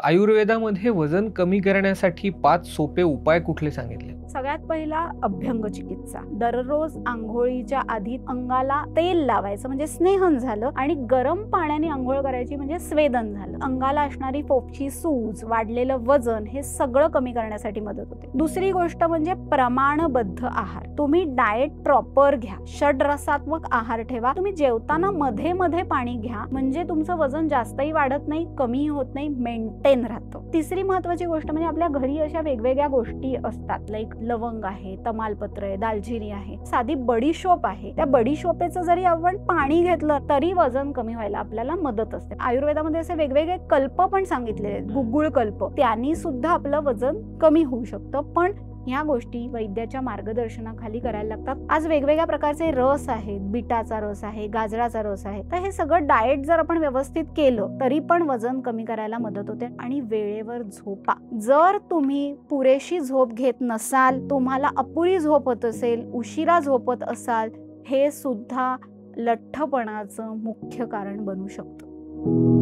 आयुर्वेदामध्ये वजन कमी करण्यासाठी 5 सोपे उपाय कुठले सांगितले? सगळ्यात पहिला अभ्यंग चिकित्सा. दररोज अंघोळीच्या आधी अंगाला तेल लावायचं म्हणजे स्नेहन झालं आणि गरम पाण्याने अंघोळ करायची म्हणजे स्वेदन झालं. अंगाला असणारी पोपची सूज, वाढलेलं वजन हे सगळं कमी करण्यासाठी मदत होते. दुसरी गोष्ट म्हणजे प्रमाणबद्ध आहार. तुम्ही डाएट प्रॉपर घ्या, षड्रसात्मक आहार ठेवा. तुम्ही जेवताना मध्ये मध्ये पाणी घ्या म्हणजे तुमचं वजन जास्तही वाढत नाही, कमी होत नाही, मेंटेन राहतं. तिसरी महत्वाची गोष्ट म्हणजे आपल्या घरी अशा वेगवेगळ्या गोष्टी असतात, लाईक लवंग आहे, तमालपत्र आहे, दालचिनी आहे, साधी बडीशोप आहे. त्या बडीशोपेचं जरी आपण पाणी घेतलं तरी वजन कमी व्हायला आपल्याला मदत असते. आयुर्वेदामध्ये असे वेगवेगळे कल्प पण सांगितलेले आहेत, गुग्गुळ कल्प. त्यांनी सुद्धा आपलं वजन कमी होऊ शकतं, पण ह्या गोष्टी वैद्याच्या मार्गदर्शनाखाली करायला लागतात. आज वेगवेगळ्या प्रकारचे रस आहेत, बीटाचा रस आहे, गाजराचा रस आहे. तर हे सगळं डाएट जर आपण व्यवस्थित केलं तरी पण वजन कमी करायला मदत होते. आणि वेळेवर झोपा. जर तुम्ही पुरेशी झोप घेत नसाल, तुम्हाला अपुरी झोप होत असेल, उशिरा झोपत असाल, हे सुद्धा लठ्ठपणाचं मुख्य कारण बनू शकतं.